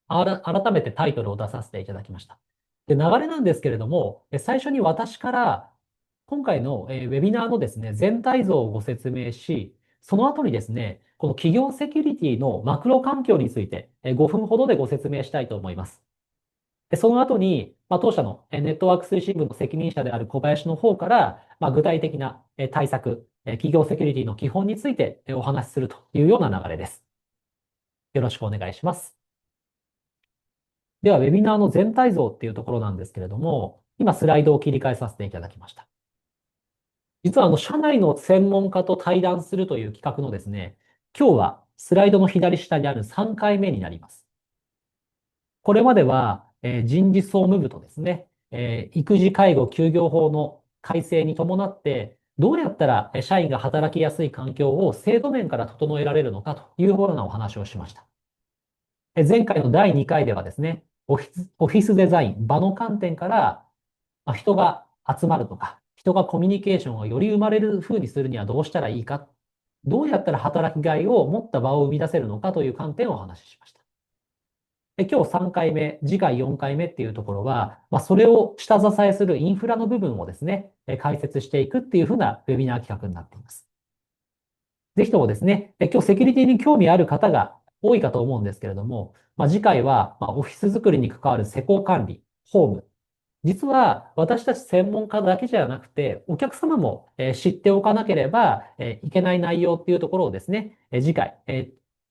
改めてタイトルを出させていただきました。で、流れなんですけれども、最初に私から今回のウェビナーのですね、全体像をご説明し、その後にですね、この企業セキュリティのマクロ環境について5分ほどでご説明したいと思います。で、その後に、当社のネットワーク推進部の責任者である小林の方から、具体的な対策、企業セキュリティの基本についてお話しするというような流れです。よろしくお願いします。では、ウェビナーの全体像っていうところなんですけれども、今スライドを切り替えさせていただきました。実は社内の専門家と対談するという企画のですね、今日はスライドの左下にある3回目になります。これまでは、人事総務部とですね、育児介護休業法の改正に伴って、どうやったら社員が働きやすい環境を制度面から整えられるのかというようなお話をしました。前回の第2回ではですね、オフィスデザイン、場の観点から、人が集まるとか、人がコミュニケーションをより生まれる風にするにはどうしたらいいか、どうやったら働きがいを持った場を生み出せるのかという観点をお話ししました。今日3回目、次回4回目っていうところは、それを下支えするインフラの部分をですね、解説していくっていう風なウェビナー企画になっています。ぜひともですね、今日セキュリティに興味ある方が多いかと思うんですけれども、次回はオフィス作りに関わる施工管理、ホーム。実は私たち専門家だけじゃなくて、お客様も知っておかなければいけない内容っていうところをですね、次回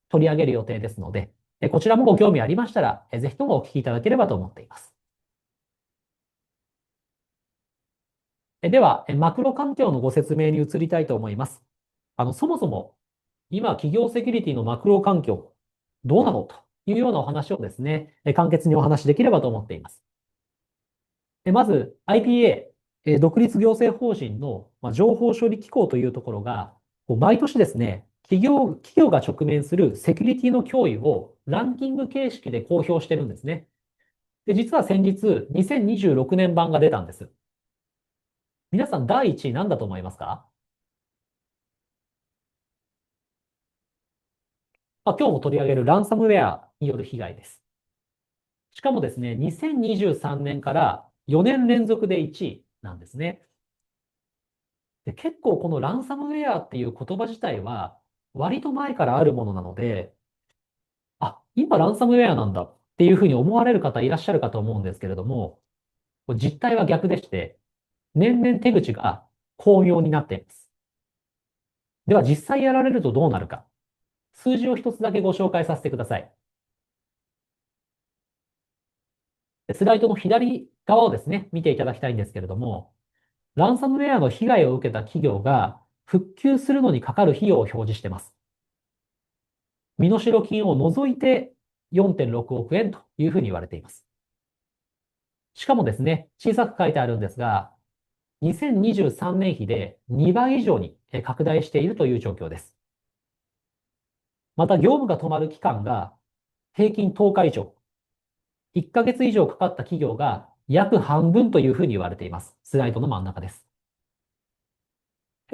取り上げる予定ですので、こちらもご興味ありましたら、ぜひともお聞きいただければと思っています。では、マクロ環境のご説明に移りたいと思います。そもそも、今、企業セキュリティのマクロ環境、どうなのというようなお話をですね、簡潔にお話しできればと思っています。まず、IPA、独立行政法人の情報処理機構というところが、毎年ですね、企業が直面するセキュリティの脅威をランキング形式で公表してるんですね。で、実は先日、2026年版が出たんです。皆さん、第1位何だと思いますか？今日も取り上げるランサムウェアによる被害です。しかもですね、2023年から4年連続で1位なんですね。で、結構このランサムウェアっていう言葉自体は割と前からあるものなので、今ランサムウェアなんだっていうふうに思われる方いらっしゃるかと思うんですけれども、実態は逆でして、年々手口が巧妙になっています。では実際やられるとどうなるか。数字を一つだけご紹介させてください。スライドの左側をですね、見ていただきたいんですけれども、ランサムウェアの被害を受けた企業が復旧するのにかかる費用を表示しています。身代金を除いて4.6億円というふうに言われています。しかもですね、小さく書いてあるんですが、2023年比で2倍以上に拡大しているという状況です。また、業務が止まる期間が平均10日以上、1ヶ月以上かかった企業が約半分というふうに言われています。スライドの真ん中です。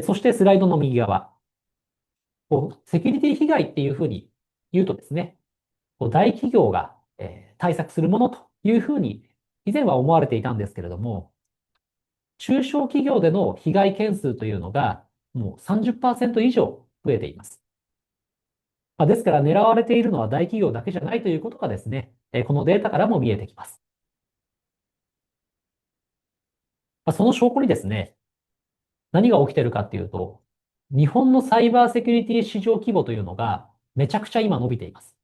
そしてスライドの右側。セキュリティ被害っていうふうに言うとですね、大企業が対策するものというふうに以前は思われていたんですけれども、中小企業での被害件数というのがもう30%以上増えています。ですから狙われているのは大企業だけじゃないということがですね、このデータからも見えてきます。その証拠にですね、何が起きているかっていうと、日本のサイバーセキュリティ市場規模というのがめちゃくちゃ今伸びています。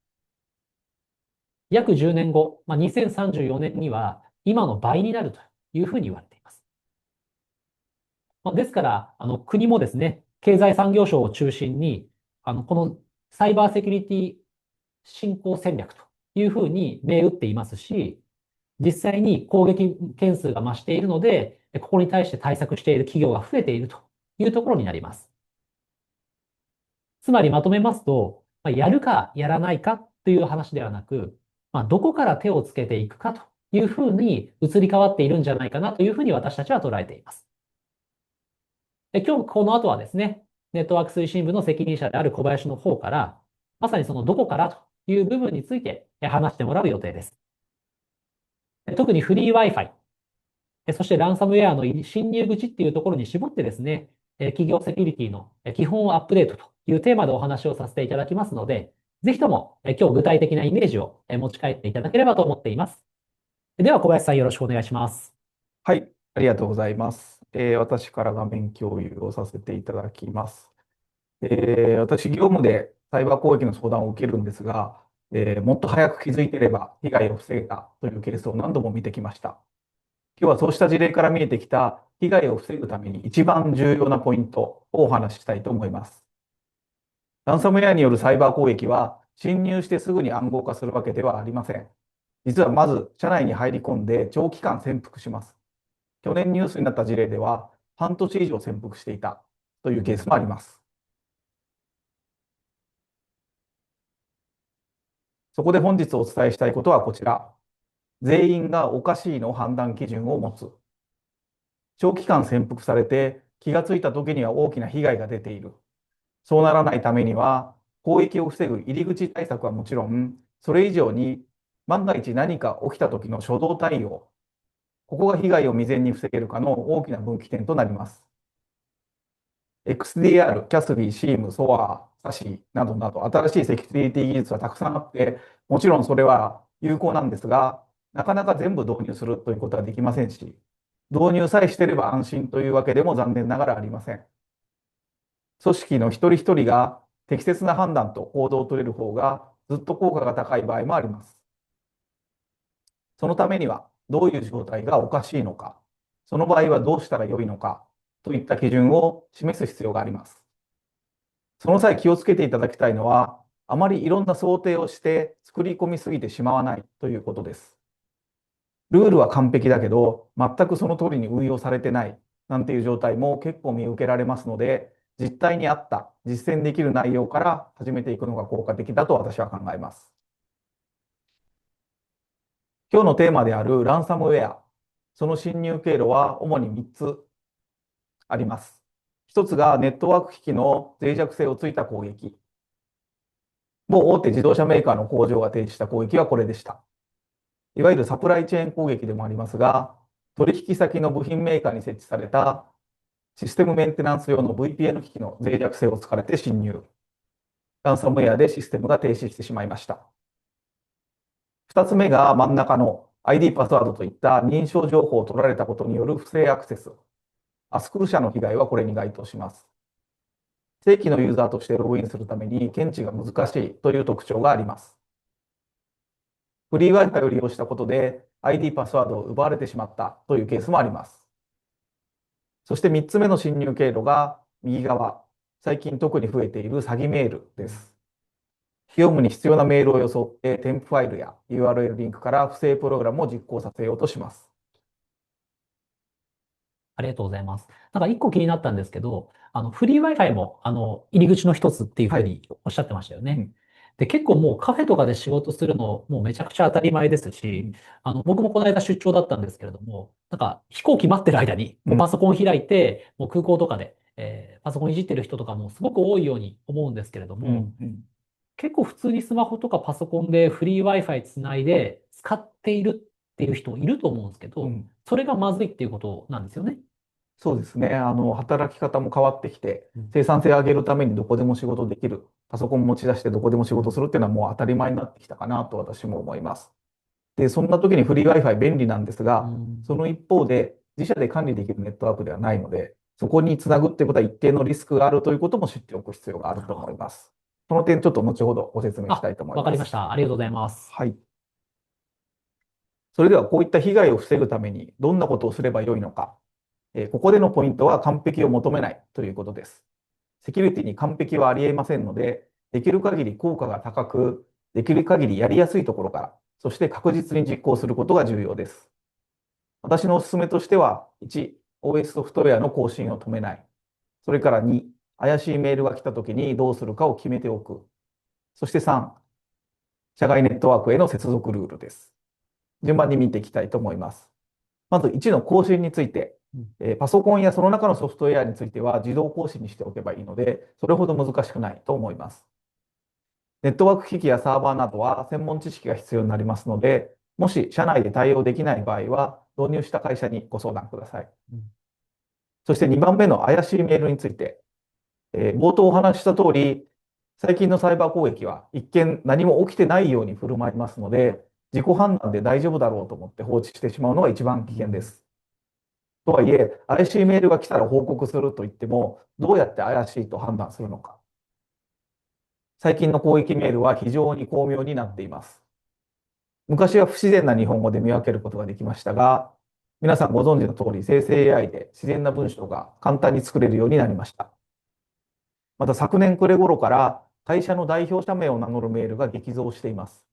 約10年後、2034年には今の倍になるというふうに言われています。ですから、国もですね、経済産業省を中心に、このサイバーセキュリティ振興戦略というふうに銘打っていますし、実際に攻撃件数が増しているので、ここに対して対策している企業が増えているというところになります。つまりまとめますと、やるかやらないかという話ではなく、どこから手をつけていくかというふうに移り変わっているんじゃないかなというふうに私たちは捉えています。今日この後はですね、ネットワーク推進部の責任者である小林の方から、まさにそのどこからという部分について話してもらう予定です。特にフリー Wi-Fi、そしてランサムウェアの侵入口っていうところに絞ってですね、企業セキュリティの基本アップデートというテーマでお話をさせていただきますので、ぜひとも今日具体的なイメージを持ち帰っていただければと思っています。では小林さんよろしくお願いします。はい、ありがとうございます。私から画面共有をさせていただきます。私、業務でサイバー攻撃の相談を受けるんですが、もっと早く気づいていれば被害を防げたというケースを何度も見てきました。今日はそうした事例から見えてきた被害を防ぐために一番重要なポイントをお話ししたいと思います。ランサムウェアによるサイバー攻撃は侵入してすぐに暗号化するわけではありません。実はまず社内に入り込んで長期間潜伏します。去年ニュースになった事例では、半年以上潜伏していたというケースもあります。そこで本日お伝えしたいことはこちら。全員がおかしいの判断基準を持つ。長期間潜伏されて気がついた時には大きな被害が出ている。そうならないためには、攻撃を防ぐ入り口対策はもちろん、それ以上に万が一何か起きた時の初動対応。ここが被害を未然に防げるかの大きな分岐点となります。XDR、CASB、SIEM、SOA、SASE などなど新しいセキュリティ技術はたくさんあって、もちろんそれは有効なんですが、なかなか全部導入するということはできませんし、導入さえしていれば安心というわけでも残念ながらありません。組織の一人一人が適切な判断と行動を取れる方がずっと効果が高い場合もあります。そのためにはどういう状態がおかしいのか、その場合はどうしたらよいのかといった基準を示す必要があります。その際気をつけていただきたいのは、あまりいろんな想定をして作り込みすぎてしまわないということです。ルールは完璧だけど、全くその通りに運用されてないなんていう状態も結構見受けられますので、実態に合った実践できる内容から始めていくのが効果的だと私は考えます。今日のテーマであるランサムウェア、その侵入経路は主に3つあります。1つがネットワーク機器の脆弱性をついた攻撃。某大手自動車メーカーの工場が提示した攻撃はこれでした。いわゆるサプライチェーン攻撃でもありますが、取引先の部品メーカーに設置されたシステムメンテナンス用の VPN 機器の脆弱性を突かれて侵入。ランサムウェアでシステムが停止してしまいました。2つ目が真ん中の ID パスワードといった認証情報を取られたことによる不正アクセス。アスクル社の被害はこれに該当します。正規のユーザーとしてログインするために検知が難しいという特徴があります。フリー Wi-Fi を利用したことで ID パスワードを奪われてしまったというケースもあります。そして3つ目の侵入経路が右側、最近特に増えている詐欺メールです。業務に必要なメールを装って添付ファイルや URL リンクから不正プログラムを実行させようとします。ありがとうございます。なんか一個気になったんですけど、フリー Wi-Fi も、入り口の一つっていうふはい。うにおっしゃってましたよね。うんで、結構もうカフェとかで仕事するの、もうめちゃくちゃ当たり前ですし、うん僕もこの間出張だったんですけれども、なんか飛行機待ってる間に、こうパうんソコン開いて、もう空港とかで、パソコンいじってる人とかもすごく多いように思うんですけれどうも、んうん。結構普通にスマホとかパソコンでフリー Wi-Fi つないで使っているっていう人いると思うんですけど、うんそれがまずいっていうことなんですよね。そうですね。働き方も変わってきて、うん生産性を上げるためにどこでも仕事できる。パソコン持ち出してどこでも仕事するっていうのはもう当たり前になってきたかなと私も思います。で、そんな時にフリー Wi-Fi 便利なんですうが、そんの一方で自社で管理できるネットワークではないので、そこにつなぐっていうことは一定のリスクがあるということも知っておく必要があるとなるほど。思います。その点ちょっと後ほどご説明したあ、いと思います。わかりました。ありがとうございます。はい。それではこういった被害を防ぐためにどんなことをすればよいのか。ここでのポイントは完璧を求めないということです。セキュリティに完璧はありえませんので、できる限り効果が高く、できる限りやりやすいところから、そして確実に実行することが重要です。私のお勧めとしては、1、OS ソフトウェアの更新を止めない。それから2、怪しいメールが来た時にどうするかを決めておく。そして3、社外ネットワークへの接続ルールです。順番に見ていきたいと思います。まず1の更新について、うんパソコンやその中のソフトウェアについては自動更新にしておけばいいので、それほど難しくないと思います。ネットワーク機器やサーバーなどは専門知識が必要になりますので、もし社内で対応できない場合は、導入した会社にご相談ください。そして2番目の怪しいメールについて、冒頭お話しした通り、最近のサイバー攻撃は一見何も起きてないように振る舞いますので、自己判断で大丈夫だろうと思って放置してしまうのが一番危険です。とはいえ、怪しいメールが来たら報告すると言っても、どうやって怪しいと判断するのか。最近の攻撃メールは非常に巧妙になっています。昔は不自然な日本語で見分けることができましたが、皆さんご存知の通り、生成 AI で自然な文章が簡単に作れるようになりました。また昨年暮れ頃から会社の代表者名を名乗るメールが激増しています。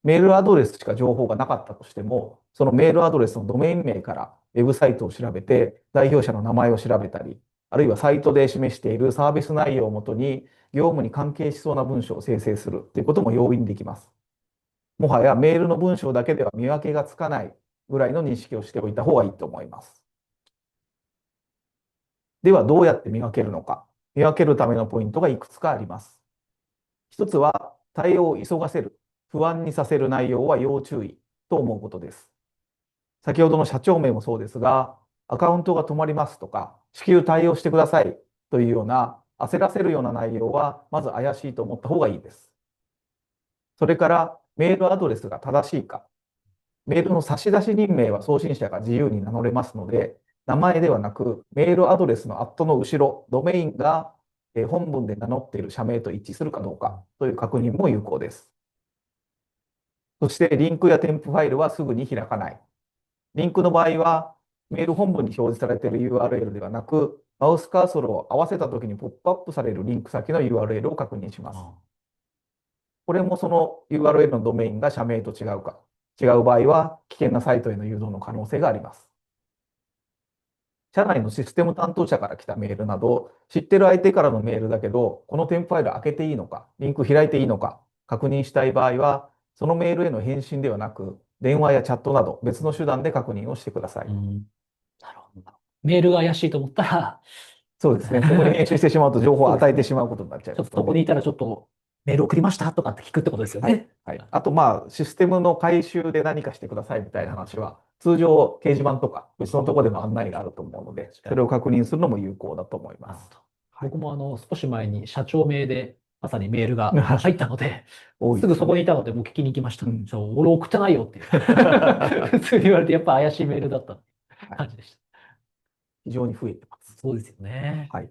メールアドレスしか情報がなかったとしても、そのメールアドレスのドメイン名からウェブサイトを調べて、代表者の名前を調べたり、あるいはサイトで示しているサービス内容をもとに、業務に関係しそうな文章を生成するということも容易にできます。もはやメールの文章だけでは見分けがつかないぐらいの認識をしておいた方がいいと思います。では、どうやって見分けるのか。見分けるためのポイントがいくつかあります。一つは、対応を急がせる、不安にさせる内容は要注意と思うことです。先ほどの社長名もそうですが、アカウントが止まりますとか、至急対応してくださいというような焦らせるような内容は、まず怪しいと思った方がいいです。それから、メールアドレスが正しいか。メールの差出人名は送信者が自由に名乗れますので、名前ではなく、メールアドレスのアットの後ろ、ドメインが本文で名乗っている社名と一致するかどうかという確認も有効です。そして、リンクや添付ファイルはすぐに開かない。リンクの場合は、メール本文に表示されている URL ではなく、マウスカーソルを合わせたときにポップアップされるリンク先の URL を確認します。これもその URL のドメインが社名と違うか。違う場合は、危険なサイトへの誘導の可能性があります。社内のシステム担当者から来たメールなど、知ってる相手からのメールだけど、この添付ファイル開けていいのか、リンク開いていいのか、確認したい場合は、そのメールへの返信ではなく、電話やチャットなど別の手段で確認をしてください。なるほど。メールが怪しいと思ったら、そうですね。そこに編集してしまうと情報を与えてしまうことになっちゃいちょっますので。とそこにいたらちょっとメール送りましたとかって聞くってことですよはい。ね。はい。あと、まあ、システムの改修で何かしてくださいみたいな話は、通常掲示板とか別のところでも案内があると思うので、それを確認するのも有効だと思います。はい、僕も少し前に社長名でまさにメールが入ったので、すぐそこにいたのでもう聞きに行きました。俺送ってないよって普通に言われて、やっぱ怪しいメールだった感じでした。非常に増えてます。そうですよね。はい。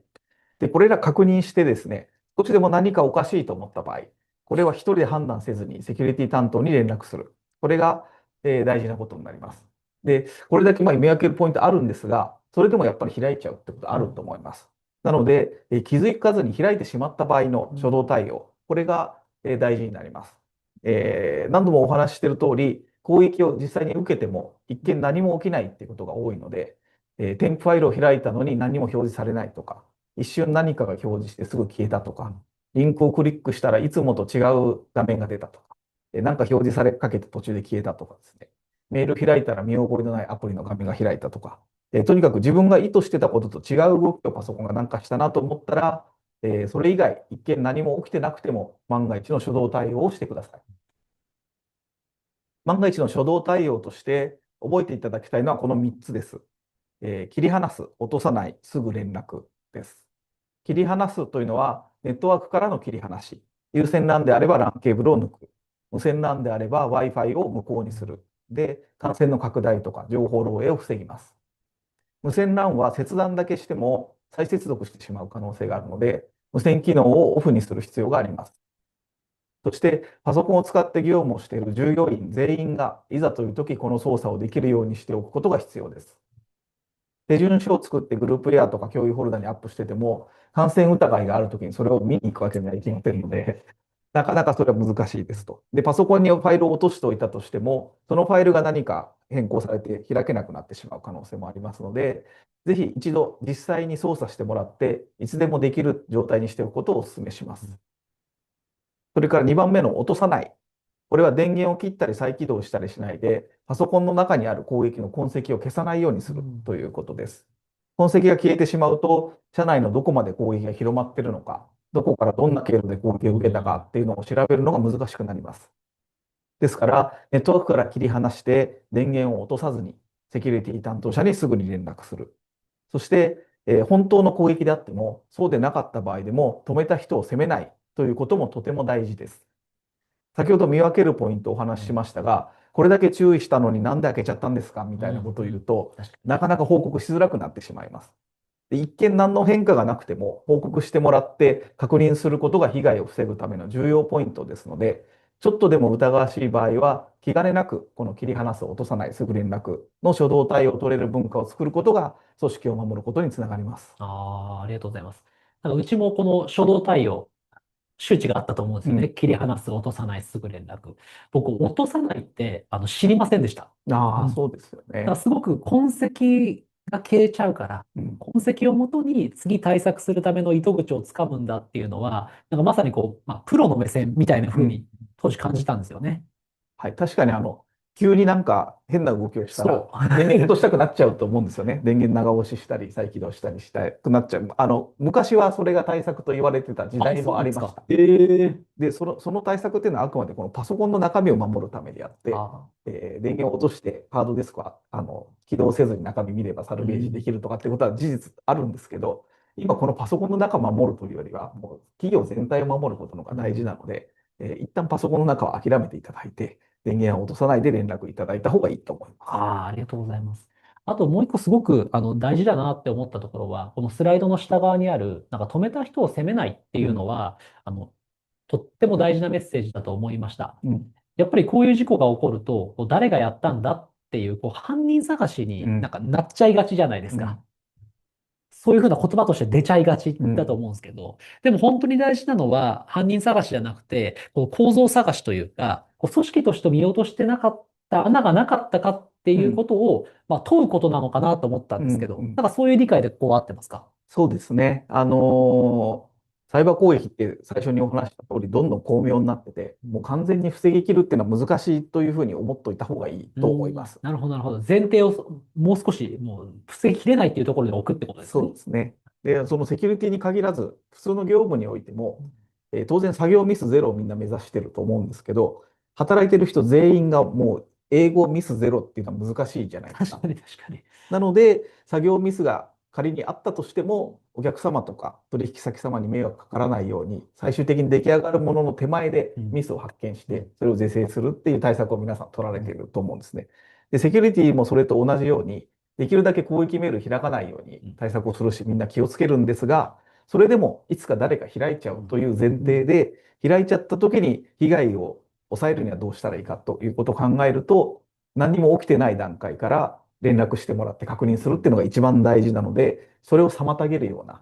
で、これら確認してですね、少しでも何かおかしいと思った場合、これは一人で判断せずにセキュリティ担当に連絡する。これが大事なことになります。で、これだけ見分けるポイントあるんですが、それでもやっぱり開いちゃうってことあると思います。なので、気づかずに開いてしまった場合の初動対応、これが大事になります。何度もお話ししている通り、攻撃を実際に受けても一見何も起きないっていうことが多いので、添付ファイルを開いたのに何も表示されないとか、一瞬何かが表示してすぐ消えたとか、リンクをクリックしたらいつもと違う画面が出たとか、なんか表示されかけて途中で消えたとかですね、メール開いたら見覚えのないアプリの画面が開いたとか、とにかく自分が意図してたことと違う動きをパソコンが何かしたなと思ったら、それ以外、一見何も起きてなくても、万が一の初動対応をしてください。万が一の初動対応として覚えていただきたいのはこの3つです。切り離す、落とさない、すぐ連絡です。切り離すというのは、ネットワークからの切り離し。有線 LAN であれば LAN ケーブルを抜く。無線 LAN であれば Wi-Fi を無効にする。で、感染の拡大とか情報漏洩を防ぎます。無線 LAN は切断だけしても再接続してしまう可能性があるので、無線機能をオフにする必要があります。そして、パソコンを使って業務をしている従業員全員が、いざという時この操作をできるようにしておくことが必要です。手順書を作ってグループエアとか共有フォルダにアップしてても、感染疑いがあるときにそれを見に行くわけにはいきませんので、なかなかそれは難しいですと。で、パソコンにファイルを落としておいたとしても、そのファイルが何か変更されて開けなくなってしまう可能性もありますので、ぜひ一度実際に操作してもらって、いつでもできる状態にしておくことをお勧めします。それから2番目の落とさない。これは電源を切ったり再起動したりしないで、パソコンの中にある攻撃の痕跡を消さないようにするということです。痕跡が消えてしまうと、社内のどこまで攻撃が広まっているのか、どこからどんな経路で攻撃を受けたかっていうのを調べるのが難しくなります。ですから、ネットワークから切り離して電源を落とさずに、セキュリティ担当者にすぐに連絡する。そして、本当の攻撃であっても、そうでなかった場合でも、止めた人を責めないということもとても大事です。先ほど見分けるポイントをお話ししましたが、これだけ注意したのになんで開けちゃったんですかみたいなことを言うと、確かなかなか報告しづらくなってしまいます。で一見何の変化がなくても報告してもらって確認することが被害を防ぐための重要ポイントですので、ちょっとでも疑わしい場合は気兼ねなくこの切り離す、落とさない、すぐ連絡の初動対応を取れる文化を作ることが組織を守ることにつながります。ありがとうございます。うちもこの初動対応、周知があったと思うんですよね。うん。切り離す、落とさない、すぐ連絡。僕、落とさないって、知りませんでした。ああ、うん。だかそうですよね。らすごく痕跡が消えちゃうから、うん。痕跡をもとに次対策するための糸口をつかむんだっていうのは、なんかまさにこう、プロの目線みたいなうん。風に当時感じたんですよね。はい。確かに急になんか変な動きをしたら、そう。電源落としたくなっちゃうと思うんですよね。電源長押ししたり、再起動したりしたくなっちゃう。昔はそれが対策と言われてた時あ、代そうなんですか。もありました。ええ。で、その対策っていうのはあくまでこのパソコンの中身を守るためであって、あ、電源を落としてハードディスクは起動せずに中身見ればサルベージでうん。きるとかっていうことは事実あるんですけど、今このパソコンの中を守るというよりは、もう企業全体を守ることの方が大事うん。なので、一旦パソコンの中を諦めていただいて、電源を落とさないで連絡いただいた方がいいと思います。ありがとうございます。あともう一個すごく大事だなって思ったところは、このスライドの下側にある、なんか止めた人を責めないってうん。いうのは、とっても大事なメッセージだと思いました。うん。やっぱりこういう事故が起こると、こう誰がやったんだっていう、こう犯人探しうん。になんかなっちゃいがちじゃないですか。うん。そういうふうな言葉として出ちゃいがちうん。だと思うんですけど、でも本当に大事なのは犯人探しじゃなくて、こう構造探しというか、こう組織として見落としてなかった穴がなかったかっていううん。ことを、問うことなのかなと思ったんうん。ですけど、うん。なんかそういう理解でこう合ってますか？そうですね。サイバー攻撃って最初にお話しした通り、どんどん巧妙になってて、もう完全に防ぎきるっていうのは難しいというふうに思っておいた方がいいと思います。なるほど、なるほど。前提をもう少しもう防ぎきれないっていうところに置くってことですそうね。ですね。で、そのセキュリティに限らず、普通の業務においても、当然作業ミスゼロをみんな目指してると思うんですけど、働いてる人全員がもう英語ミスゼロっていうのは難しいじゃないですか。確かに、確かに。なので、作業ミスが仮にあったとしても、お客様とか取引先様に迷惑かからないように、最終的に出来上がるものの手前でうん。ミスを発見して、それを是正するっていう対策を皆さん取られていると思うんですね。で、セキュリティもそれと同じように、できるだけ攻撃メール開かないように対策をするし、みんな気をつけるんですが、それでもいつか誰か開いちゃうという前提で、開いちゃった時に被害を抑えるにはどうしたらいいかということを考えると、何にも起きてない段階から連絡してもらって確認するっていうのが一番大事なので、それを妨げるような、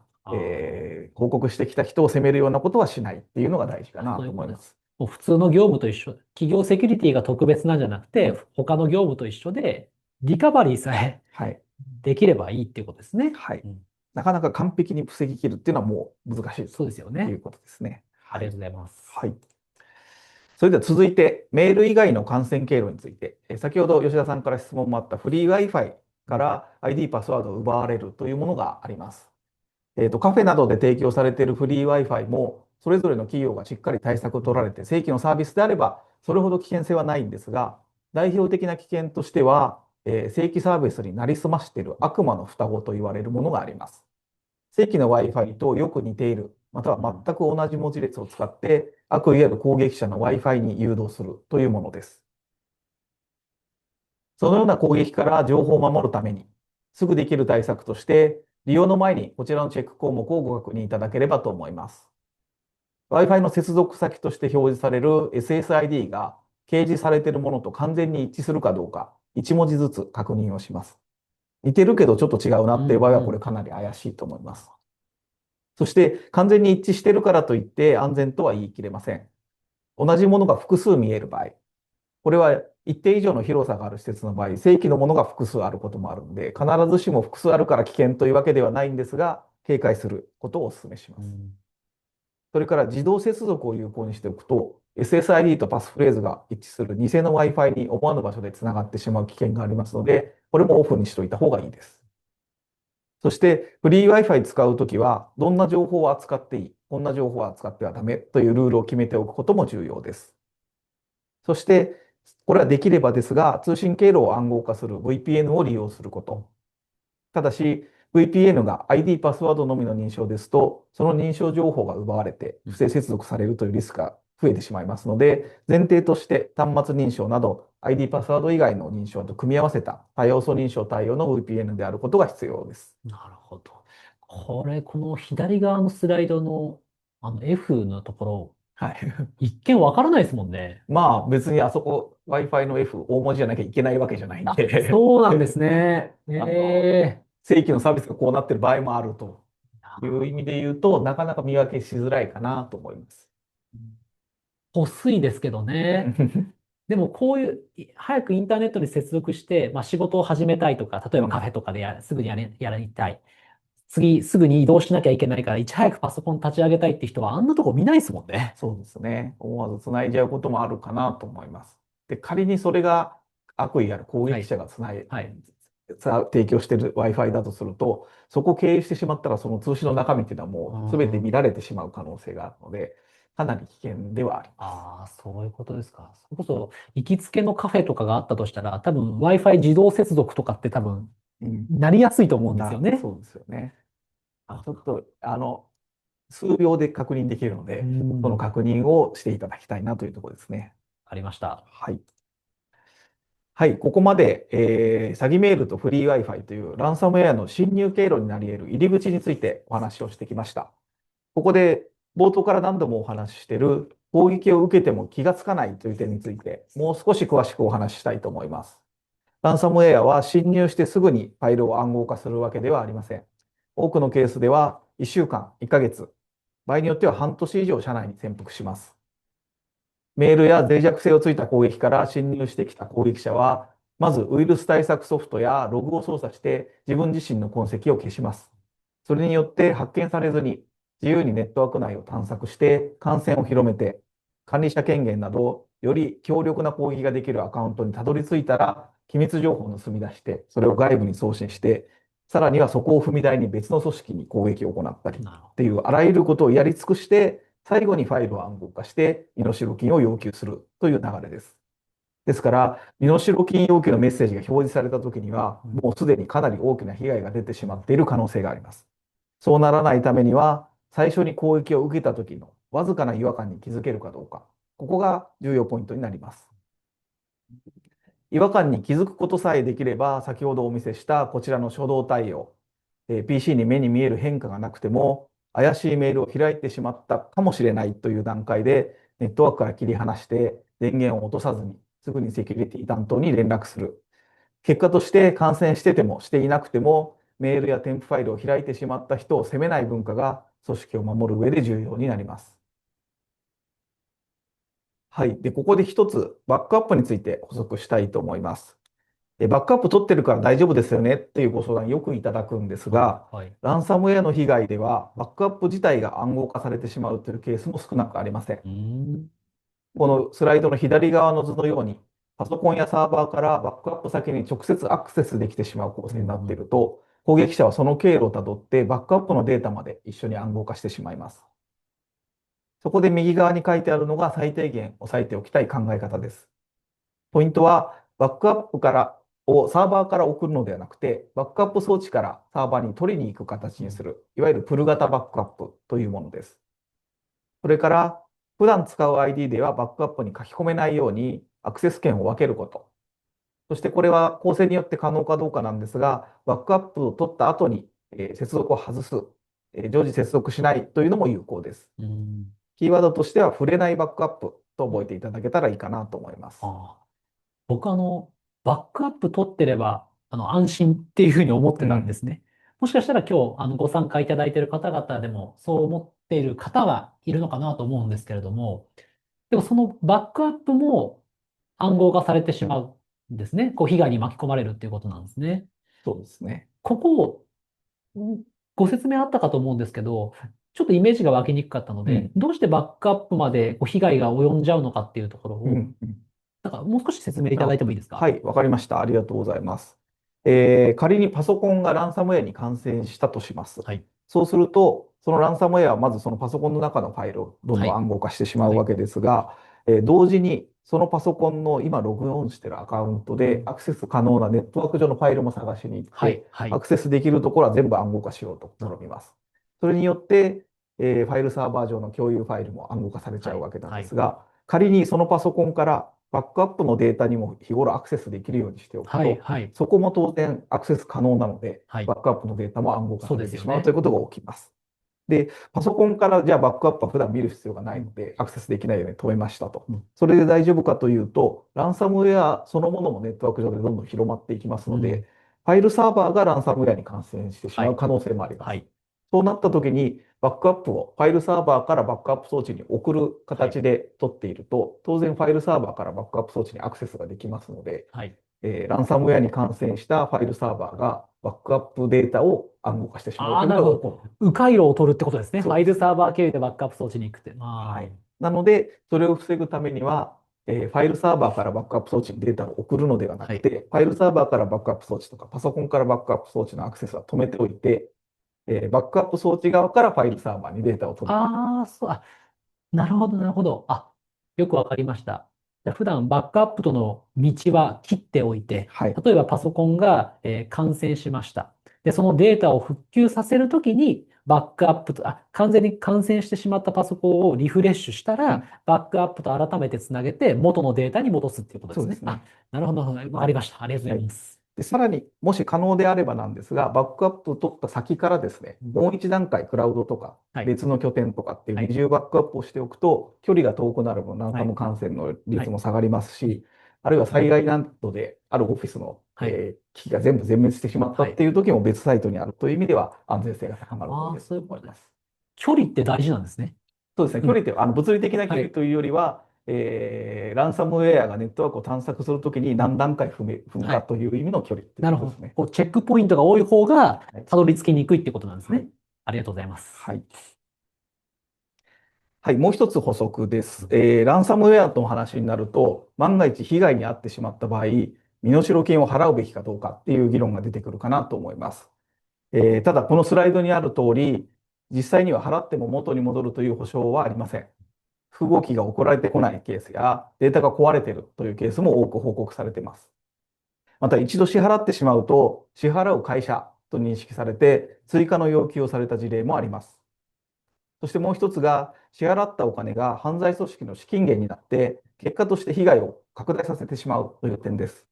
報告してきた人を責めるようなことはしないっていうのが大事かなそういうことです。と思います。もう普通の業務と一緒。企業セキュリティが特別なんじゃなくて、他の業務と一緒で、リカバリーさえはい。できればいいっていうことですね。はい。うん。なかなか完璧に防ぎ切るっていうのはもう難しいそうですよね。ということですね。はい。ありがとうございます。はい。それでは続いて、メール以外の感染経路について、先ほど吉田さんから質問もあったフリー Wi-Fi から ID パスワードを奪われるというものがあります。カフェなどで提供されているフリー Wi-Fi も、それぞれの企業がしっかり対策を取られて、正規のサービスであれば、それほど危険性はないんですが、代表的な危険としては、正規サービスになりすましている悪魔の双子と言われるものがあります。正規の Wi-Fi とよく似ている、または全く同じ文字列を使って、悪意ある攻撃者の Wi-Fi に誘導するというものです。そのような攻撃から情報を守るために、すぐできる対策として、利用の前にこちらのチェック項目をご確認いただければと思います。Wi-Fi の接続先として表示される SSID が掲示されているものと完全に一致するかどうか、1文字ずつ確認をします。似てるけどちょっと違うなうっていう場合はこれんうん。かなり怪しいと思います。そして完全に一致しているからといって安全とは言い切れません。同じものが複数見える場合、これは一定以上の広さがある施設の場合、正規のものが複数あることもあるので、必ずしも複数あるから危険というわけではないんですが、警戒することをお勧めします。うん。それから自動接続を有効にしておくと、SSID とパスフレーズが一致する偽の Wi-Fi に思わぬ場所でつながってしまう危険がありますので、これもオフにしておいた方がいいです。そして、フリー Wi-Fi 使うときは、どんな情報を扱っていいこんな情報は使ってはダメというルールを決めておくことも重要です。そして、これはできればですが、通信経路を暗号化する VPN を利用すること。ただし、VPN が ID パスワードのみの認証ですと、その認証情報が奪われて不正接続されるというリスクが増えてしまいますので、前提として端末認証など ID パスワード以外の認証と組み合わせた多要素認証対応の VPN であることが必要です。なるほど。この左側のスライドの、F のところ、はい。一見わからないですもんね。まあ別にあそこ Wi-Fi の F 大文字じゃなきゃいけないわけじゃないんあ、で そうなんですね。あの、ええ。正規のサービスがこうなってる場合もあるという意味で言うと、なかなか見分けしづらいかなと思います。欲しいですけどね。でもこういう、早くインターネットに接続して、仕事を始めたいとか、例えばカフェとかですぐにやりたい。次、すぐに移動しなきゃいけないから、いち早くパソコン立ち上げたいって人はあんなとこ見ないですもんね。そうですね。思わず繋いじゃうこともあるかなと思います。で、仮にそれが悪意ある攻撃はい。者が繋い、はい。提供している Wi-Fi だとすると、そこを経由してしまったら、その通信の中身っていうのはうもう全て見ん。られてしまう可能性があるので、かなり危険ではあります。ああ、そういうことですか。それこそ、行きつけのカフェとかがあったとしたら、多分 Wi-Fi 自動接続とかって多分、うん。なりやすいと思うんですよね。そうですよね。あ、ちょっと、数秒で確認できるのうで、そのん。確認をしていただきたいなというところですね。ありました。はい。はい、ここまで、詐欺メールとフリー Wi-Fi というランサムウェアの侵入経路になり得る入り口についてお話をしてきました。ここで冒頭から何度もお話ししている攻撃を受けても気がつかないという点についてもう少し詳しくお話ししたいと思います。ランサムウェアは侵入してすぐにファイルを暗号化するわけではありません。多くのケースでは1週間、1ヶ月、場合によっては半年以上社内に潜伏します。メールや脆弱性をついた攻撃から侵入してきた攻撃者は、まずウイルス対策ソフトやログを操作して自分自身の痕跡を消します。それによって発見されずに自由にネットワーク内を探索して感染を広めて、管理者権限などより強力な攻撃ができるアカウントにたどり着いたら、機密情報を盗み出して、それを外部に送信して、さらにはそこを踏み台に別の組織に攻撃を行ったりっなるほていうあらゆることをやり尽くして、最後にファイルを暗号化して身代金を要求するという流れです。ですから、身代金要求のメッセージが表示されたときには、ど。うん。もうすでにかなり大きな被害が出てしまっている可能性があります。そうならないためには、最初に攻撃を受けた時のわずかな違和感に気づけるかどうか、ここが重要ポイントになります。違和感に気づくことさえできれば、先ほどお見せしたこちらの初動対応、PC に目に見える変化がなくても、怪しいメールを開いてしまったかもしれないという段階で、ネットワークから切り離して電源を落とさずに、すぐにセキュリティ担当に連絡する。結果として感染しててもしていなくても、メールや添付ファイルを開いてしまった人を責めない文化が組織を守る上で重要になります。はい。で、ここで一つバックアップについて補足したいと思います。バックアップ取ってるから大丈夫ですよねっていうご相談よくいただくんですが、はい。ランサムウェアの被害では、バックアップ自体が暗号化されてしまうというケースも少なくありません。うん。このスライドの左側の図のように、パソコンやサーバーからバックアップ先に直接アクセスできてしまう構成になっていると、攻撃者はその経路をたどってバックアップのデータまで一緒に暗号化してしまいます。そこで右側に書いてあるのが最低限押さえておきたい考え方です。ポイントは、バックアップをサーバーから送るのではなくて、バックアップ装置からサーバーに取りに行く形にする、いわゆるプル型バックアップというものです。それから、普段使う ID ではバックアップに書き込めないようにアクセス権を分けること。そしてこれは構成によって可能かどうかなんですが、バックアップを取った後に接続を外す、常時接続しないというのも有効です。うん。キーワードとしては触れないバックアップと覚えていただけたらいいかなと思います。ああ。僕バックアップ取ってれば、安心っていうふうに思ってたんでうん。すね。もしかしたら今日、ご参加いただいている方々でも、そう思っている方がいるのかなと思うんですけれども、でもそのバックアップも暗号化されてしまうんですね。こう、被害に巻き込まれるっていうことなんですね。そうですね。ここ、んご説明あったかと思うんですけど、ちょっとイメージが湧きにくかったので、うん。どうしてバックアップまでこう被害が及んじゃうのかっていうところを、うん。うん。なんかもう少し説明いただいてもいいですか？はい、わかりました。ありがとうございます。仮にパソコンがランサムウェアに感染したとします。はい。そうすると、そのランサムウェアはまずそのパソコンの中のファイルをどんはい。どん暗号化してしまうはい。わけですが、同時にそのパソコンの今ログオンしているアカウントでアクセス可能なネットワーク上のファイルも探しに行っはい。て、はい。アクセスできるところは全部暗号化しようとなるほど。試みます。それによって、ファイルサーバー上の共有ファイルも暗号化されちはい。ゃうわけなんはい。ですが、仮にそのパソコンからバックアップのデータにも日頃アクセスできるようにしておくはい。と、はい。そこも当然アクセス可能なので、はい。バックアップのデータも暗号化そうされてですよね。しまうということが起きます。で、パソコンからじゃあバックアップは普段見る必要がないので、アクセスできないように止めましたと。うん。それで大丈夫かというと、ランサムウェアそのものもネットワーク上でどんどん広まっていきますうん。ので、ファイルサーバーがランサムウェアに感染してしはい。まう可能性もあります。はい。そうなった時に、バックアップをファイルサーバーからバックアップ装置に送るはい。形で取っていると、当然ファイルサーバーからバックアップ装置にアクセスができますので、はい。ランサムウェアに感染したファイルサーバーがバックアップデータを暗号化してしまうああ、というなるほど。ことが起こる。迂回路を取るってことですね。ファイルそうです。サーバー経由でバックアップ装置に行くって。はい。あなので、それを防ぐためには、ファイルサーバーからバックアップ装置にデータを送るのではあ。はい。なくて、ファイルサーバーからバックアップ装置とか、パソコンからバックアップ装置のアクセスは止めておいて、バックアップ装置側からファイルサーバーにデータを取る。ああ、そう、あ、なるほど、なるほど。あ、よくわかりました。じゃあ普段バックアップとの道は切っておいて、はい。例えばパソコンが、感染しました。で、そのデータを復旧させるときに、バックアップと、完全に感染してしまったパソコンをリフレッシュしたら、うん、バックアップと改めてつなげて、元のデータに戻すっていうことですね。あ、そうですね。なるほど。わかりました。ありがとうごはい。ざいます。で、さらに、もし可能であればなんですが、バックアップを取った先からですね、うん。もう一段階クラウドとかはい。別の拠点とかっていうはい。二重バックアップをしておくと、距離が遠くなる分、ランはい。サム感染のはい。率も下がりますうん。し、あるいは災害などであるオフィスの、はい。機器が全部全滅してしまったはい。っていう時も別サイトにあるという意味では安全性が高まるとああ、言えるそういうことです。と思います。距離って大事なんですね。そうですね、うん。距離って物理的な距はい。離というよりは、ランサムウェアがネットワークを探索するときに何段階踏むはい。かという意味の距離っていうなるほど。ことですね。こう、チェックポイントが多い方が、はい。たどり着きにくいってことなんですね。はい。ありがとうございます。はい。はい、もう一つ補足です。ランサムウェアとの話になると、万が一被害に遭ってしまった場合、身代金を払うべきかどうかっていう議論が出てくるかなと思います。ただ、このスライドにある通り、実際には払っても元に戻るという保証はありません。不合機が送られてこないケースや、データが壊れているというケースも多く報告されています。また、一度支払ってしまうと、支払う会社と認識されて、追加の要求をされた事例もあります。そしてもう一つが、支払ったお金が犯罪組織の資金源になって、結果として被害を拡大させてしまうという点です。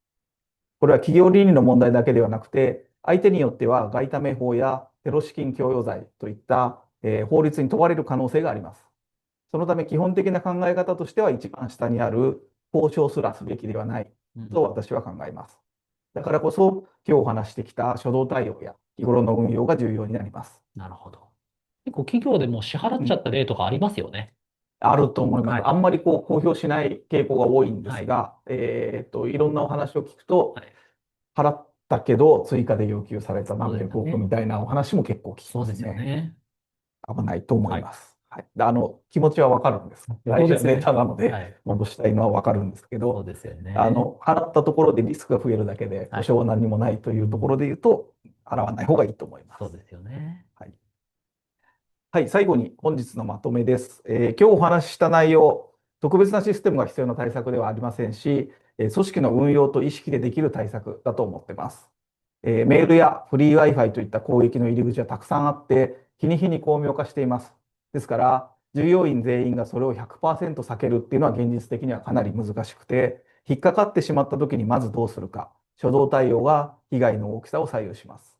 これは企業倫理の問題だけではなくて、相手によっては外為法やテロ資金供与罪といった、法律に問われる可能性があります。そのため基本的な考え方としては一番下にある交渉すらすべきではないうん。と私は考えます。だからこそ今日お話してきた初動対応や日頃の運用が重要になります。なるほど。結構企業でも支払っうん、ちゃった例とかありますよね。あると思います。はい。あんまりこう公表しない傾向が多いんではい。すが、いろんなお話を聞くと、はい。払ったけど追加で要求されたそう何百億ですよね。みたいなお話も結構聞きそうですよますね。ね。危ないと思いはい。ます。はい。気持ちはわかるんです。大事なデーそうですよね。タなので、はい。戻したいのはわかるんですけど、そうですよね。払ったところでリスクが増えるだけで、はい。保証は何もないというとこうん。ろで言うと、払わない方がいいと思います。そうですよね。はい。はい、最後に本日のまとめです。今日お話しした内容、特別なシステムが必要な対策ではありませんし、組織の運用と意識でできる対策だと思っています。メールやフリー Wi-Fi といった攻撃の入り口はたくさんあって、日に日に巧妙化しています。ですから、従業員全員がそれを100%避けるっていうのは現実的にはかなり難しくて、引っかかってしまった時にまずどうするか、初動対応が被害の大きさを左右します。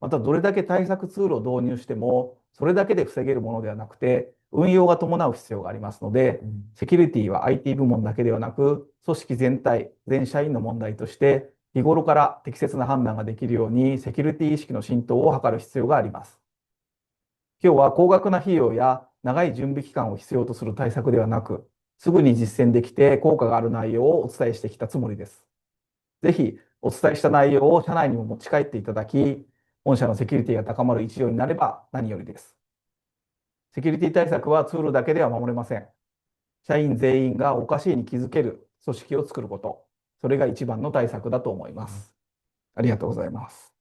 また、どれだけ対策ツールを導入しても、それだけで防げるものではなくて、運用が伴う必要がありますので、うん。セキュリティは IT 部門だけではなく、組織全体、全社員の問題として、日頃から適切な判断ができるように、セキュリティ意識の浸透を図る必要があります。今日は高額な費用や長い準備期間を必要とする対策ではなく、すぐに実践できて効果がある内容をお伝えしてきたつもりです。ぜひ、お伝えした内容を社内にも持ち帰っていただき、御社のセキュリティが高まる一助になれば何よりです。セキュリティ対策はツールだけでは守れません。社員全員がおかしいに気づける組織を作ること。それが一番の対策だと思います。ありがとうございます。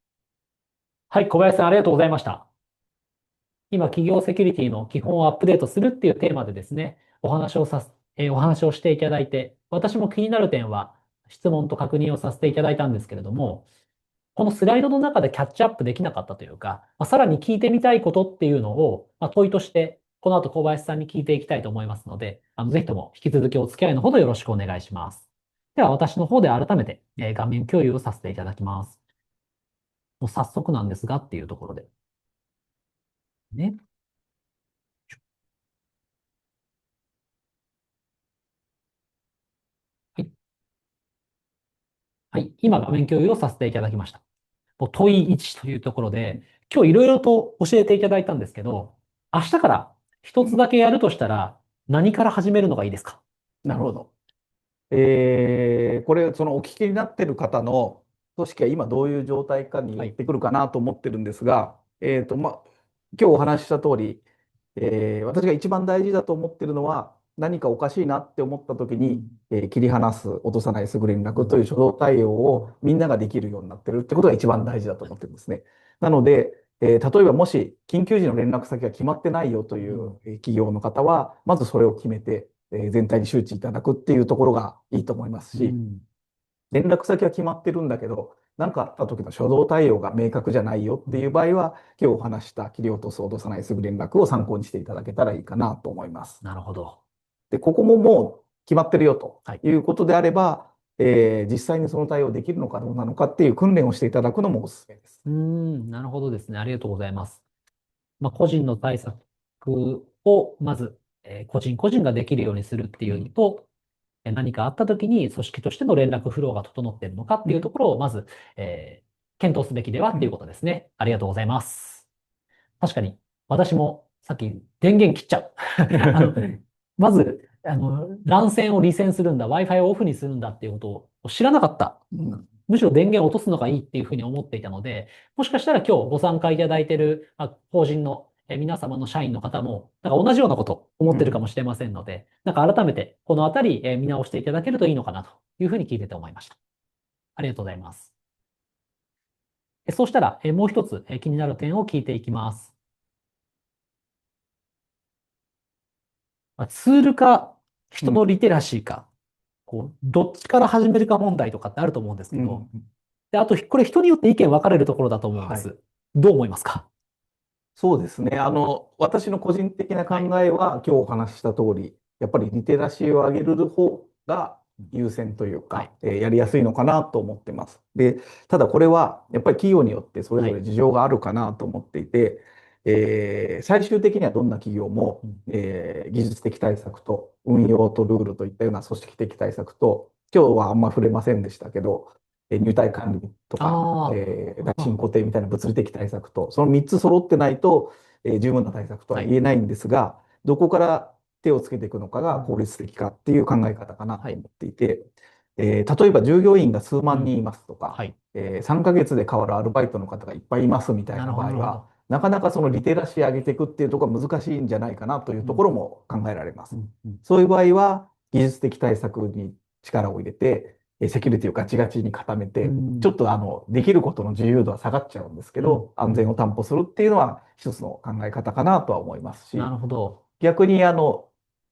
はい、小林さんありがとうございました。今、企業セキュリティの基本をアップデートするっていうテーマでですね、お話をしていただいて、私も気になる点は質問と確認をさせていただいたんですけれども、このスライドの中でキャッチアップできなかったというか、さらに聞いてみたいことっていうのを、問いとして、この後小林さんに聞いていきたいと思いますので、ぜひとも引き続きお付き合いのほどよろしくお願いします。では、私の方で改めて、画面共有をさせていただきます。もう早速なんですがっていうところで。ね。はい。はい。今、画面共有をさせていただきました。もう問い1というところで、今日いろいろと教えていただいたんですけど、明日から一つだけやるとしたら、何から始めるのがいいですか？なるほど。これ、そのお聞きになっている方の組織が今どういう状態かによはい。ってくるかなと思ってるんですが、今日お話しした通り、私が一番大事だと思っているのは、何かおかしいなって思った時に、切り離す、落とさない、すぐ連絡という初動対応をみんなができるようになってるってことが一番大事だと思ってるんですね。なので、例えばもし緊急時の連絡先が決まってないよという企業の方は、まずそれを決めて、全体に周知いただくっていうところがいいと思いますし、連絡先は決まってるんだけど、何かあった時の初動対応が明確じゃないよっていう場合は、今日お話した切り落とす、脅さない、すぐ連絡を参考にしていただけたらいいかなと思います。なるほど。で、ここももう決まってるよとはい。いうことであれば、実際にその対応できるのかどうなのかっていう訓練をしていただくのもおすすめです。なるほどですね。ありがとうございます。個人の対策を、まず、個人個人ができるようにするっていうのと、何かあったときに組織としての連絡フローが整っているのかっていうところを、まず、検討すべきではっていうことですね。ありがとうございます。確かに、私もさっき電源切っちゃう。まず、乱線を離線するんだ、Wi-Fi をオフにするんだっていうことを知らなかった。むしろ電源を落とすのがいいっていうふうに思っていたので、もしかしたら今日ご参加いただいている法人の皆様の社員の方も、なんか同じようなことを思ってるかもしれませんので、なんか改めてこのあたり見直していただけるといいのかなというふうに聞いてて思いました。ありがとうございます。そうしたらもう一つ気になる点を聞いていきます。ツールか人のリテラシーか、どっちから始めるか問題とかってあると思うんですけど、で、あと、これ人によって意見分かれるところだと思うんではい。す。どう思いますか？そうですね。私の個人的な考はい。えは、今日お話しした通り、やっぱりリテラシーを上げる方が優先というか、はい。やりやすいのかなと思ってます。で、ただこれは、やっぱり企業によってそれはい。ぞれ事情があるかなと思っていて、最終的にはどんな企業も、技術的対策と運用とルールといったような組織的対策と、今日はあんま触れませんでしたけど、入隊管理とか、あ耐あ、震固定みたいな物理的対策と、その3つ揃ってないと、十分な対策とははい。言えないんですが、どこから手をつけていくのかが効率的かっていう考え方かなはい。と思っていて、例えば従業員が数うん。万人いますとか、はい。3ヶ月で変わるアルバイトの方がいっぱいいますみたいなるほど、な場合は、なるほど。なかなかそのリテラシー上げていくっていうところが難しいんじゃないかなといううん。ところも考えられます。うん。うん。そういう場合は、技術的対策に力を入れて、セキュリティをガチガチに固めて、ちょっとできることの自由度は下がっちゃうんですけうん。ど、安全を担保するっていうのは一つの考え方かなとは思いますなし、るほど。逆に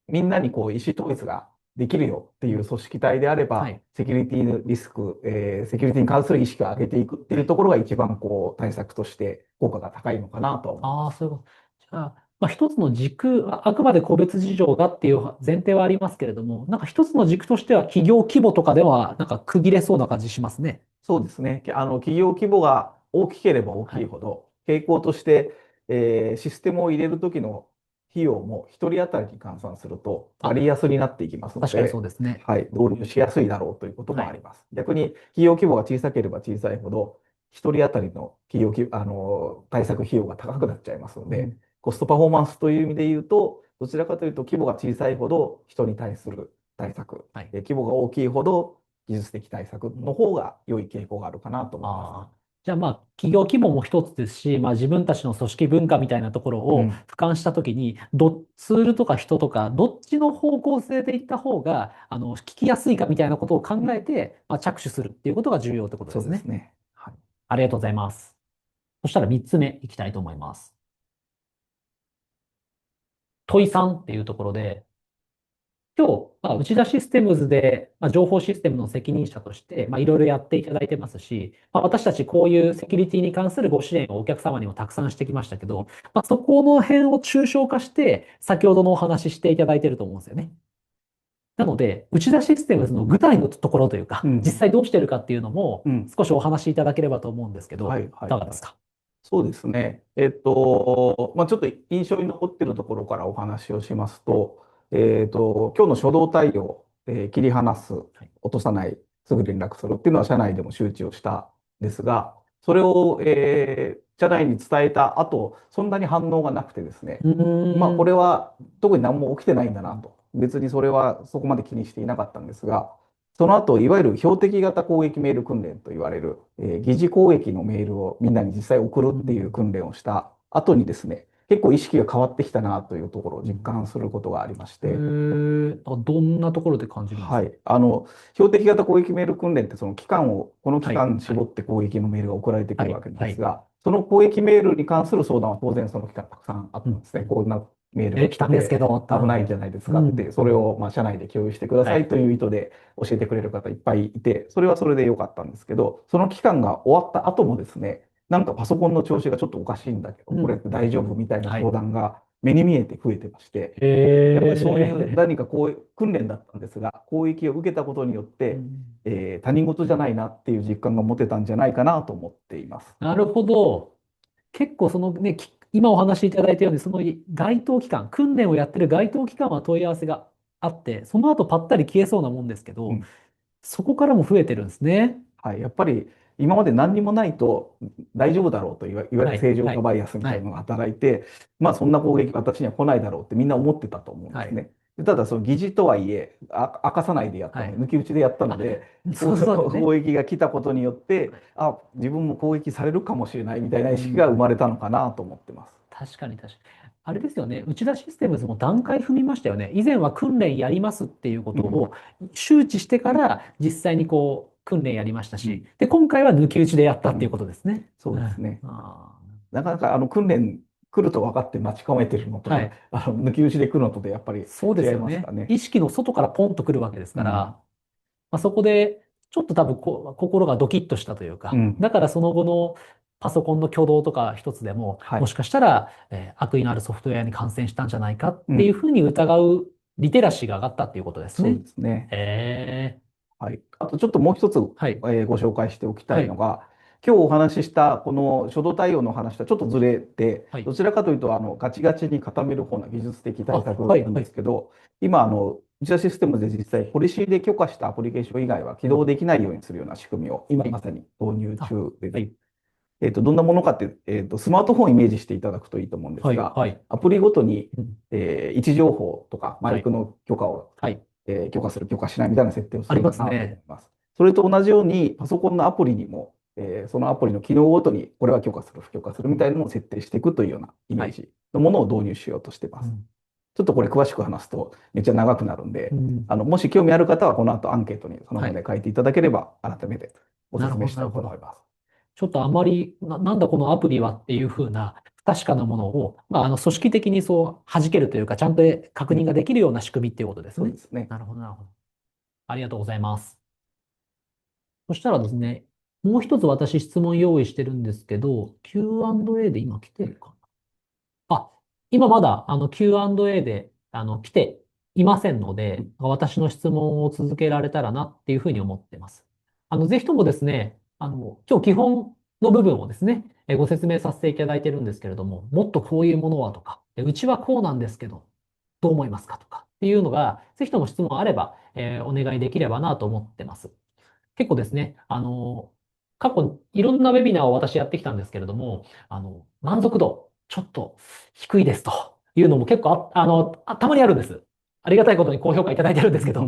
みんなにこう意思統一ができるよっていう組織体であれば、はい。セキュリティリスク、セキュリティに関する意識を上げていくっていうところが一番こう対策として効果が高いのかなとは思いまああ、す。そういうこと。じゃあ、一つの軸、あくまで個別事情がっていう前提はありますけれども、なんか一つの軸としては企業規模とかでは、なんか区切れそうな感じしますね。そうですね。企業規模が大きければ大はい。きいほど、傾向として、システムを入れるときの費用も一人当たりに換算するとあ、割安になっていきますの確かにそうで、ですね。はい、導入しやすいだろうということはい。もあります。逆に企業規模が小さければ小さいほど、一人当たりの企業き、対策費用が高くなっちゃいますので、うん。コストパフォーマンスという意味で言うと、どちらかというと規模が小さいほど人に対する対策、はい。規模が大きいほど技術的対策の方が良い傾向があるかなと思います。ああ。じゃあ企業規模も一つですし、自分たちの組織文化みたいなところをうん、俯瞰したときに、ツールとか人とか、どっちの方向性でいった方が、聞きやすいかみたいなことを考えて、着手するっていうことが重要ってことでそうすね。ですね。はい。ありがとうございます。そしたら三つ目いきたいと思います。問い3っていうところで、今日、内田システムズで、情報システムの責任者として、いろいろやっていただいてますし、私たちこういうセキュリティに関するご支援をお客様にもたくさんしてきましたけど、そこの辺を抽象化して、先ほどのお話ししていただいていると思うんですよね。なので、内田システムズの具体のところというか、実際どうしてるかっていうのも、少しお話しいただければと思うんですけど、いかがですか？そうですね。ちょっと印象に残っているところからお話をしますと、今日の初動対応、切り離す、落とさない、すぐ連絡するっていうのは社内でも周知をしたんですが、それを、社内に伝えた後、そんなに反応がなくてですね、これは特に何も起きてないんだなと。別にそれはそこまで気にしていなかったんですが、その後、いわゆる標的型攻撃メール訓練と言われる、疑似攻撃のメールをみんなに実際送るっていう訓練をした後にですね、結構意識が変わってきたなというところを実感することがありまして。どんなところで感じるんですか？はい。標的型攻撃メール訓練ってその期間を、この期間絞って攻撃のメールが送られてくるわけですが、その攻撃メールに関する相談は当然その期間たくさんあったんですね。こんなメールが来たんですけど、危ないんじゃないですかって、それを社内で共有してくださいという意図で教えてくれる方いっぱいいて、それはそれで良かったんですけど、その期間が終わった後もですね、なんかパソコンの調子がちょっとおかしいんだけど、これ大丈夫みたいな相談が目に見えて増えてまして、やっぱりそういう何かこう訓練だったんですが、攻撃を受けたことによって、他人事じゃないなっていう実感が持てたんじゃないかなと思っています。なるほど。結構そのね、今お話しいただいたように、その該当期間、訓練をやってる該当期間は問い合わせがあって、その後パッタリ消えそうなもんですけど、そこからも増えてるんですね。はい、やっぱり今まで何にもないと大丈夫だろうといわゆる正常化バイアスみたいなのが働いて、そんな攻撃私には来ないだろうってみんな思ってたと思うんですね。ただその疑似とはいえ明かさないでやったので、抜き打ちでやったので、攻撃が来たことによって、自分も攻撃されるかもしれないみたいな意識が生まれたのかなと思ってます。確かに確かに。あれですよね。内田システムズも段階踏みましたよね。以前は訓練やりますっていうことを周知してから実際にこう訓練やりましたし、で、今回は抜き打ちでやったっていうことですね。そうですね。なかなか訓練来ると分かって待ち構えてるのと、抜き打ちで来るのとでやっぱり違いますかね。意識の外からポンと来るわけですから、そこでちょっと多分心がドキッとしたというか、だからその後のパソコンの挙動とか一つでも、もしかしたら、悪意のあるソフトウェアに感染したんじゃないかっていうふうに疑うリテラシーが上がったっていうことですね。そうですね。はい。あとちょっともう一つ、ご紹介しておきたいのが、今日お話ししたこの初動対応の話とはちょっとずれて、どちらかというとガチガチに固める方の技術的対策なんですけど、今内田システムで実際ポリシーで許可したアプリケーション以外は起動できないようにするような仕組みを今まさに導入中で、どんなものかって、スマートフォンをイメージしていただくといいと思うんですが、アプリごとに、位置情報とかマイクの許可を、許可する、許可しないみたいな設定をするかなと思います。それと同じように、パソコンのアプリにも、そのアプリの機能ごとに、これは許可する、不許可するみたいなのを設定していくというようなイメージのものを導入しようとしています。ちょっとこれ詳しく話すとめっちゃ長くなるんで、もし興味ある方はこの後アンケートにその場で書いていただければ、改めてお勧めしたいと思います。ちょっとあまりなんだこのアプリはっていうふうな不確かなものを、組織的にそう弾けるというか、ちゃんと確認ができるような仕組みっていうことですね。そうですね。なるほど、なるほど。ありがとうございます。そしたらですね、もう一つ私質問用意してるんですけど、Q&A で今来てるかな。今まだQ&A で来ていませんので、私の質問を続けられたらなっていうふうに思っています。ぜひともですね、今日基本の部分をですね、ご説明させていただいてるんですけれども、もっとこういうものはとか、うちはこうなんですけど、どう思いますかとかっていうのが、ぜひとも質問あれば、お願いできればなと思ってます。結構ですね、過去いろんなウェビナーを私やってきたんですけれども、満足度ちょっと低いですというのも結構たまにあるんです。ありがたいことに高評価いただいてるんですけど、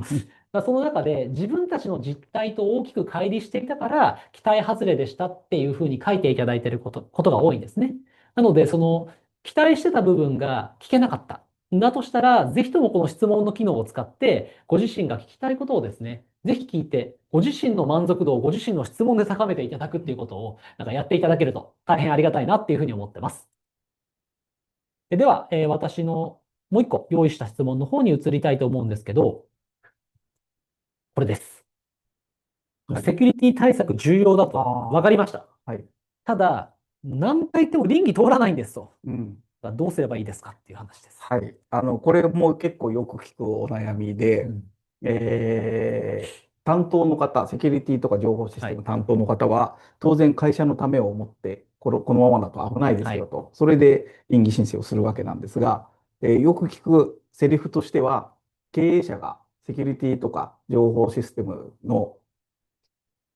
その中で自分たちの実態と大きく乖離していたから期待外れでしたっていうふうに書いていただいていることが多いんですね。なので、その期待してた部分が聞けなかった。だとしたら、ぜひともこの質問の機能を使って、ご自身が聞きたいことをですね、ぜひ聞いて、ご自身の満足度をご自身の質問で高めていただくっていうことを、やっていただけると大変ありがたいなっていうふうに思ってます。では、私のもう一個用意した質問の方に移りたいと思うんですけど、これです。はい。セキュリティ対策重要だあと分かりました。あ、はい。ただ、何回言っても倫理通らないんですと。うん。どうすればいいですかっていう話です。はい。これも結構よく聞くお悩みで、うん。担当の方、セキュリティとか情報シスはい。テム担当の方は、当然会社のためを思って、このままだと危ないではい。すよと、それで倫理申請をするわけなんですが、よく聞くセリフとしては、経営者がセキュリティとか情報システムの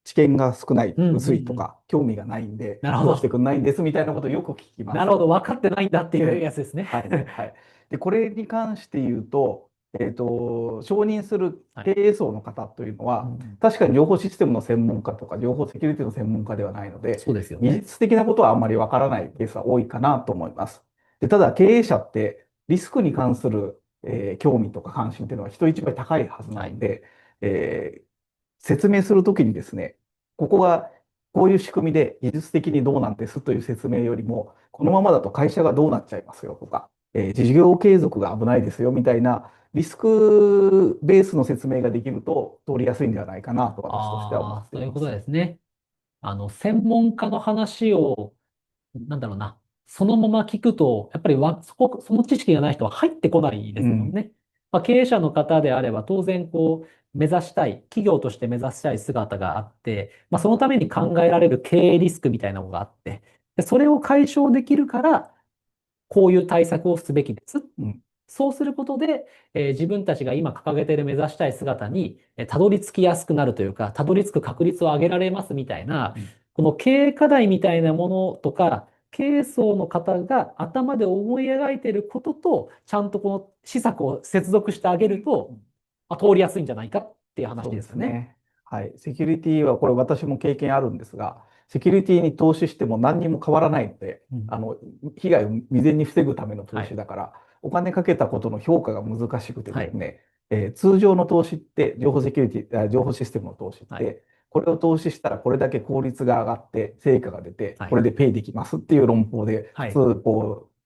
知見が少ない、うんうん薄いうん。とか、興味がないんで、なるほど。通してくんないんですみたいなことをよく聞きます。なるほど。分かってないんだっていううん。やつですね。はい。はい。で、これに関して言うと、承認するはい。経営層の方というのは、うん。確かに情報システムの専門家とか、情報セキュリティの専門家ではないので、そうですよ技ね。術的なことはあんまりわからないケースは多いかなと思います。で、ただ、経営者ってリスクに関する、興味とか関心っていうのは人一倍高いはずなはい。ので、えー説明するときにですね、ここがこういう仕組みで技術的にどうなんですという説明よりも、このままだと会社がどうなっちゃいますよとか、事業継続が危ないですよみたいなリスクベースの説明ができると通りやすいんではないかなと私としては思っああ、そういうことています。ですね。専門家の話を、なんだろうな、そのまま聞くと、やっぱりその知識がない人は入ってこないでうん、すもんね。まあ、経営者の方であれば、当然、目指したい、企業として目指したい姿があって、まあ、そのために考えられる経営リスクみたいなのがあって、でそれを解消できるから、こういう対策をすべきです。うん、そうすることで、自分たちが今掲げている目指したい姿に、たどり着きやすくなるというか、たどり着く確率を上げられますみたいな、うん、この経営課題みたいなものとか、経営層の方が頭で思い描いていることと、ちゃんとこの施策を接続してあげると、まあ、通りやすいんじゃないかっていう話そうでですよね。すね。はい。セキュリティはこれ私も経験あるんですが、セキュリティに投資しても何にも変わらないので、うん。被害を未然に防ぐための投はい。資だから、お金かけたことの評価が難しくてはい。ですね、通常の投資って、情報セキュリティ、情報システムの投資っはい。て、これを投資したらこれだけ効率が上がって成果が出て、はい。これでペイできますっていう論法で普はい。通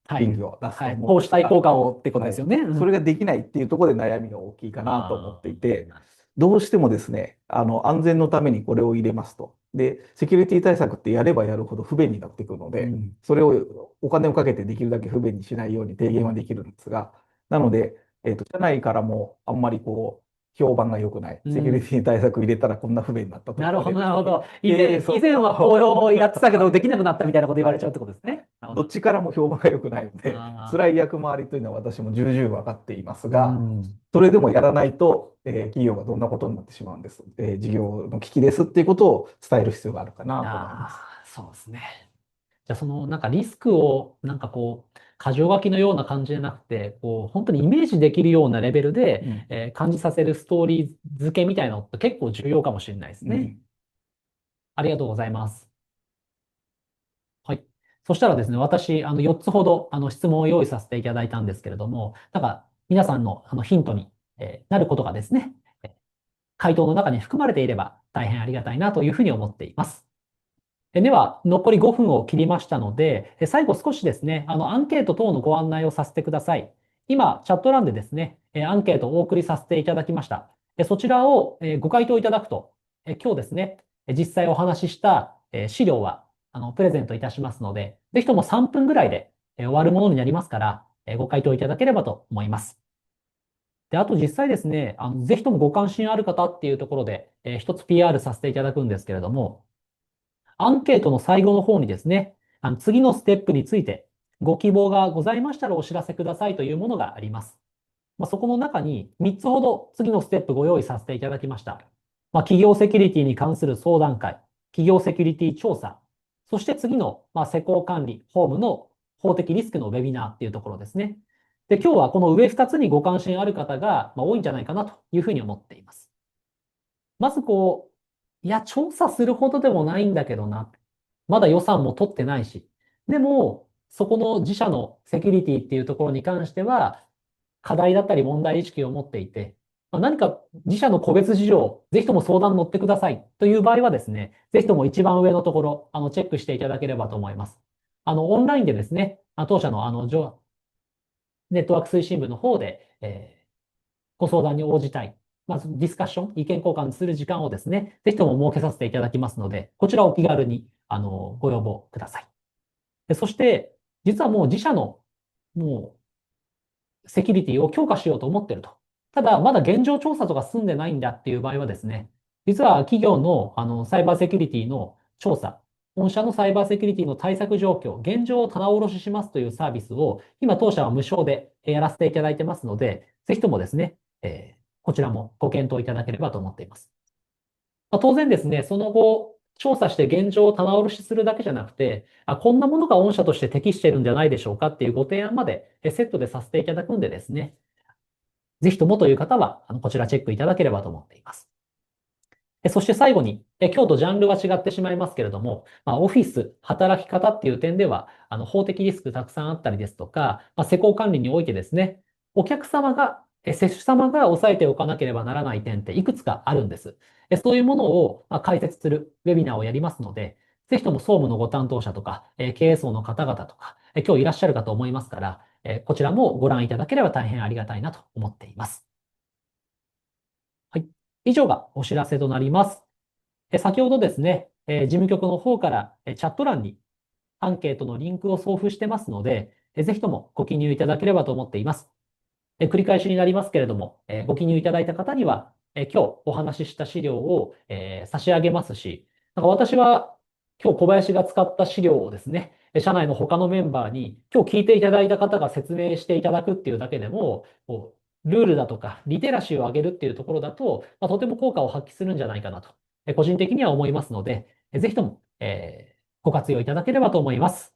はい。倫理を出すはい。と思うん投資対効ですが、果をってことはい。ですよね。うん。それができないっていうところで悩みが大きいかなと思っあていて、あ。どうしてもですね、安全のためにこれを入れますと。で、セキュリティ対策ってやればやるほど不便になっていくので、うん。それをお金をかけてできるだけ不便にしないように低減はできるんですが、なので、社内からもあんまり評判が良くない。セキュリうん。ティ対策入れたらこんな不便になったと言わなるほど、れるし、なるほど。経営層か以前はこらも、うやってたけど、はい、できなくなったみたいなこと言われちゃうってことですね。なるほど。どっちからも評判が良くないので、ああ。辛い役回りというのは私も重々分かっていますうが、ん。それでもやらないと、企業がどんなことになってしまうんです。事業の危機ですっていうことを伝える必要があるかなと思います。ああ、そうですね。じゃあ、なんかリスクを、箇条書きのような感じじゃなくて、本当にイメージできるようなレベルで、うん。感じさせるストーリー付けみたいなのって結構重要かもしれないですね。うん。ありがとうございます。はい。そしたらですね、私、4つほど、質問を用意させていただいたんですけれども、皆さんの、ヒントに、なることがですね、回答の中に含まれていれば大変ありがたいなというふうに思っています。では、残り5分を切りましたので、最後少しですね、アンケート等のご案内をさせてください。今、チャット欄でですね、アンケートをお送りさせていただきました。そちらをご回答いただくと、今日ですね、実際お話しした資料は、プレゼントいたしますので、ぜひとも3分ぐらいで終わるものになりますから、ご回答いただければと思います。で、あと実際ですね、ぜひともご関心ある方っていうところで、一つ PR させていただくんですけれども、アンケートの最後の方にですね、次のステップについてご希望がございましたらお知らせくださいというものがあります。まあ、そこの中に3つほど次のステップご用意させていただきました。まあ、企業セキュリティに関する相談会、企業セキュリティ調査、そして次の、施工管理、法務の法的リスクのウェビナーっていうところですね。で、今日はこの上2つにご関心ある方が、多いんじゃないかなというふうに思っています。まずいや、調査するほどでもないんだけどな。まだ予算も取ってないし。でも、そこの自社のセキュリティっていうところに関しては、課題だったり問題意識を持っていて、何か自社の個別事情、ぜひとも相談乗ってくださいという場合はですね、ぜひとも一番上のところ、チェックしていただければと思います。オンラインでですね、当社の、ネットワーク推進部の方で、ご相談に応じたい。まずディスカッション、意見交換する時間をですね、ぜひとも設けさせていただきますので、こちらをお気軽に、ご要望ください。そして、実はもう自社の、もう、セキュリティを強化しようと思っていると。ただ、まだ現状調査とか済んでないんだっていう場合はですね、実は企業の、サイバーセキュリティの調査、御社のサイバーセキュリティの対策状況、現状を棚卸ししますというサービスを、今当社は無償でやらせていただいてますので、ぜひともですね、こちらもご検討いただければと思っています。当然ですね、その後、調査して現状を棚卸しするだけじゃなくて、こんなものが御社として適しているんじゃないでしょうかっていうご提案までセットでさせていただくんでですね、ぜひともという方は、こちらチェックいただければと思っています。そして最後に、今日とジャンルは違ってしまいますけれども、オフィス、働き方っていう点では、法的リスクたくさんあったりですとか、施工管理においてですね、お客様が、接種様が押さえておかなければならない点っていくつかあるんです。そういうものを解説するウェビナーをやりますので、ぜひとも総務のご担当者とか、経営層の方々とか、今日いらっしゃるかと思いますから、こちらもご覧いただければ大変ありがたいなと思っています。はい。以上がお知らせとなります。先ほどですね、事務局の方からチャット欄にアンケートのリンクを送付してますので、ぜひともご記入いただければと思っています。繰り返しになりますけれども、ご記入いただいた方には、今日お話しした資料を差し上げますし、なんか私は今日小林が使った資料をですね、社内の他のメンバーに今日聞いていただいた方が説明していただくっていうだけでも、ルールだとかリテラシーを上げるっていうところだと、とても効果を発揮するんじゃないかなと、個人的には思いますので、ぜひとも、ご活用いただければと思います。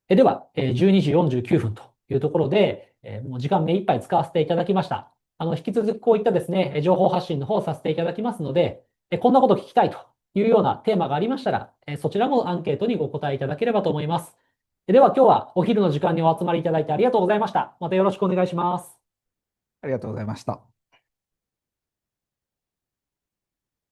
では、12時49分というところで、もう時間目いっぱい使わせていただきました。引き続きこういったですね、情報発信の方をさせていただきますので、こんなこと聞きたいというようなテーマがありましたら、そちらもアンケートにご答えいただければと思います。では今日はお昼の時間にお集まりいただいてありがとうございました。またよろしくお願いします。ありがとうございました。